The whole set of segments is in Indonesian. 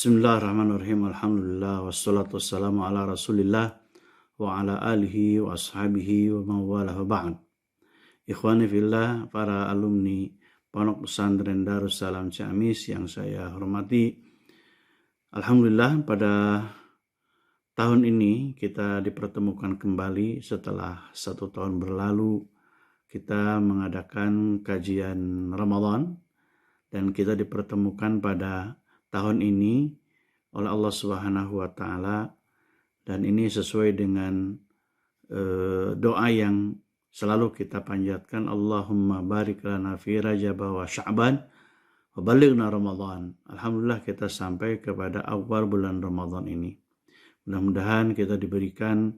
Bismillahirrahmanirrahim. Alhamdulillah wassalatu wassalamu ala Rasulillah wa ala alihi wa ashabihi wa mawala wa ba'd. Ikhwani fillah, para alumni Pondok Pesantren Darussalam Ciamis yang saya hormati. Alhamdulillah pada tahun ini kita dipertemukan kembali setelah 1 tahun berlalu. Kita mengadakan kajian Ramadan dan kita dipertemukan pada tahun ini oleh Allah Subhanahu wa Ta'ala, dan ini sesuai dengan doa yang selalu kita panjatkan, Allahumma barik lana fi Rajab wa Sya'ban wa balighna Ramadan. Alhamdulillah kita sampai kepada awal bulan Ramadan ini. Mudah-mudahan kita diberikan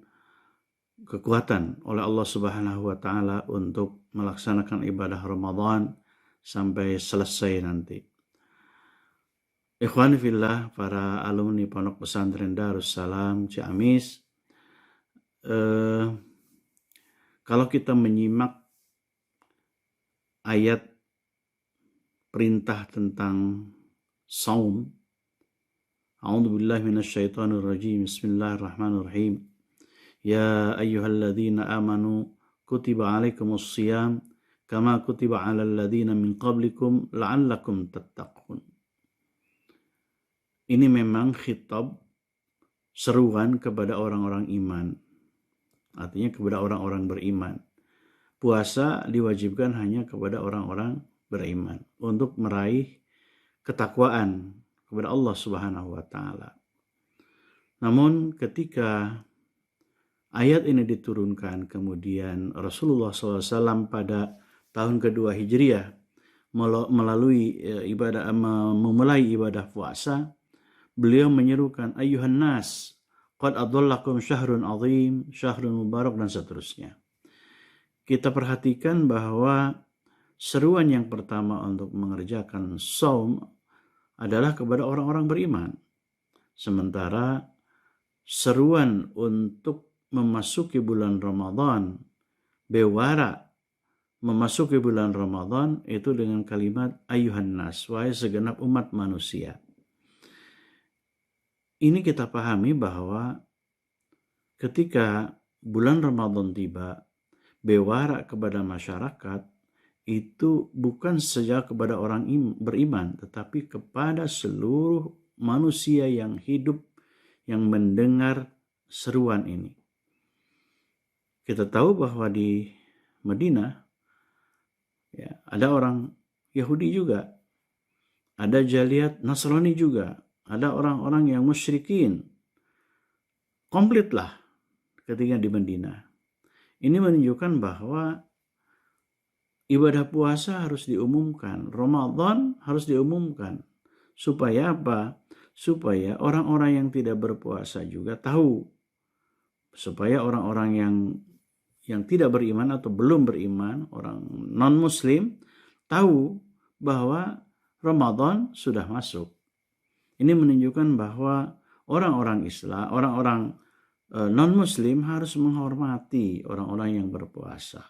kekuatan oleh Allah Subhanahu wa Ta'ala untuk melaksanakan ibadah Ramadan sampai selesai nanti. Ikhwani fillah, para alumni Pondok Pesantren Darussalam Ciamis, kalau kita menyimak ayat perintah tentang saum, A'udzubillahi minasyaitonirrajim, Bismillahirrahmanirrahim. Ya ayyuhalladzina amanu kutiba alaikumus shiyam kama kutiba alal ladzina min qablikum la'allakum tattaqun. Ini memang khitab, seruan kepada orang-orang iman. Artinya kepada orang-orang beriman. Puasa diwajibkan hanya kepada orang-orang beriman untuk meraih ketakwaan kepada Allah Subhanahu wa Ta'ala. Namun ketika ayat ini diturunkan, kemudian Rasulullah SAW pada tahun kedua Hijriah melalui memulai ibadah puasa, beliau menyerukan ayyuhan nas qad adhallakum syahrun azim, syahrun mubarak, dan seterusnya. Kita perhatikan bahwa seruan yang pertama untuk mengerjakan saum adalah kepada orang-orang beriman. Sementara seruan untuk memasuki bulan Ramadan, bewara memasuki bulan Ramadan itu dengan kalimat ayyuhan nas, wahai segenap umat manusia. Ini kita pahami bahwa ketika bulan Ramadan tiba, bewara kepada masyarakat itu bukan saja kepada orang beriman, tetapi kepada seluruh manusia yang hidup, yang mendengar seruan ini. Kita tahu bahwa di Madinah ya, ada orang Yahudi juga, ada jaliat Nasrani juga, ada orang-orang yang musyrikin. Komplitlah ketika di Madinah. Ini menunjukkan bahwa ibadah puasa harus diumumkan, Ramadan harus diumumkan. Supaya apa? Supaya orang-orang yang tidak berpuasa juga tahu. Supaya orang-orang yang tidak beriman atau belum beriman, orang non-muslim, tahu bahwa Ramadan sudah masuk. Ini menunjukkan bahwa orang-orang Islam, orang-orang non-muslim harus menghormati orang-orang yang berpuasa.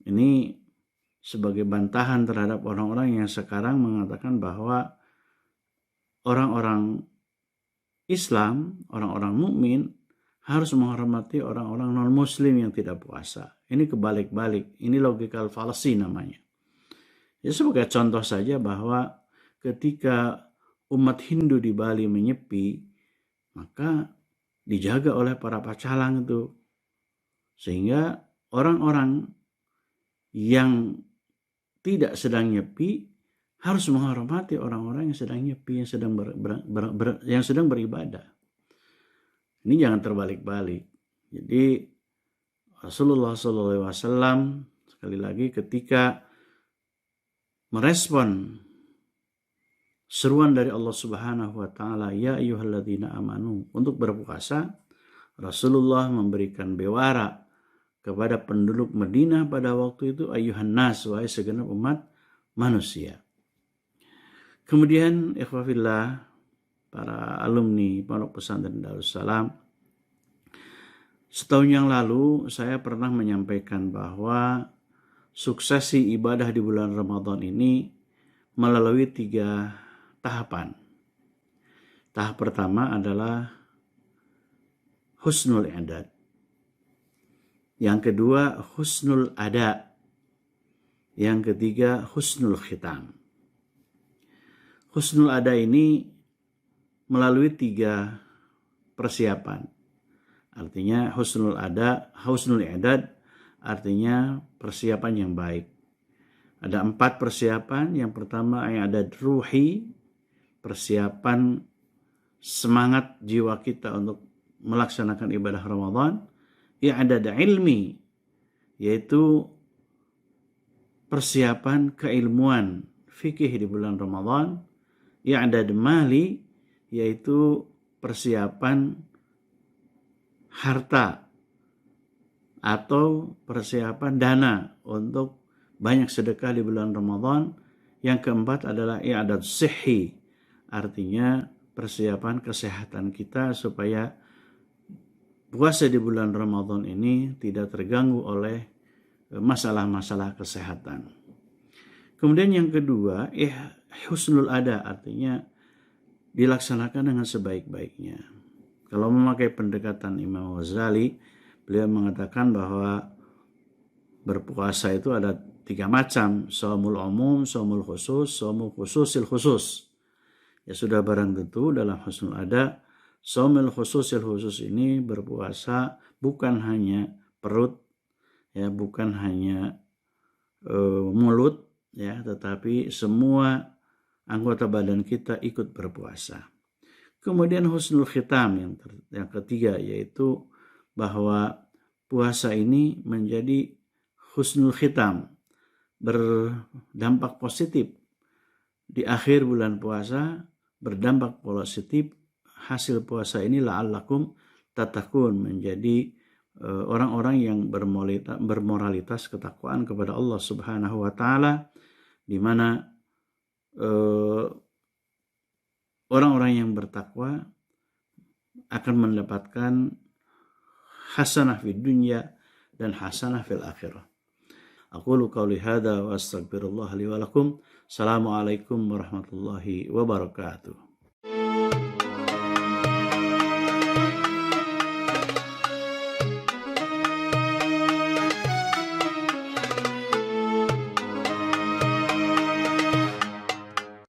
Ini sebagai bantahan terhadap orang-orang yang sekarang mengatakan bahwa orang-orang Islam, orang-orang mukmin harus menghormati orang-orang non-muslim yang tidak puasa. Ini kebalik-balik, ini logical fallacy namanya. Ya, sebagai contoh saja bahwa ketika umat Hindu di Bali menyepi, maka dijaga oleh para pacalang itu. Sehingga orang-orang yang tidak sedang nyepi harus menghormati orang-orang yang sedang nyepi, yang sedang beribadah. Ini jangan terbalik-balik. Jadi Rasulullah SAW sekali lagi ketika merespon seruan dari Allah Subhanahu wa Ta'ala, ya ayyuhalladzina amanu, untuk berpuasa, Rasulullah memberikan bewara kepada penduduk Madinah pada waktu itu, ayyuhan nas, wahai segenap umat manusia. Kemudian ikhwafillah, para alumni Pondok Pesantren Darussalam, setahun yang lalu saya pernah menyampaikan bahwa suksesi ibadah di bulan Ramadan ini melalui 3 tahapan. Tahap pertama adalah husnul i'dad. Yang kedua husnul ada. Yang ketiga husnul khitam. Husnul ada ini melalui 3 persiapan. Artinya husnul i'dad artinya persiapan yang baik. Ada 4 persiapan. Yang pertama i'dad ruhi, persiapan semangat jiwa kita untuk melaksanakan ibadah Ramadan. I'dad ilmi, yaitu persiapan keilmuan fikih di bulan Ramadan. I'dad mali, yaitu persiapan harta atau persiapan dana untuk banyak sedekah di bulan Ramadan. Yang keempat adalah i'dad sihhi, artinya persiapan kesehatan kita supaya puasa di bulan Ramadan ini tidak terganggu oleh masalah-masalah kesehatan. Kemudian yang kedua, husnul ada, artinya dilaksanakan dengan sebaik-baiknya. Kalau memakai pendekatan Imam Ghazali, beliau mengatakan bahwa berpuasa itu ada 3 macam, shaumul umum, shaumul khusus, shaumul khususil khusus. Ya sudah barang tentu dalam husnul ada, shaumul khususil khusus ini berpuasa bukan hanya perut, ya bukan hanya mulut, ya, tetapi semua anggota badan kita ikut berpuasa. Kemudian husnul khitam yang ketiga, yaitu bahwa puasa ini menjadi husnul khitam, berdampak positif di akhir bulan puasa, berdampak positif hasil puasa ini la'allakum tatakun, menjadi orang-orang yang bermoralitas ketakwaan kepada Allah Subhanahu wa taala, di mana orang-orang yang bertakwa akan mendapatkan hasanah fid dunya dan hasanah fil akhirah. Aqulu qauli hadza wa astaghfirullah li wa lakum. Assalamualaikum warahmatullahi wabarakatuh.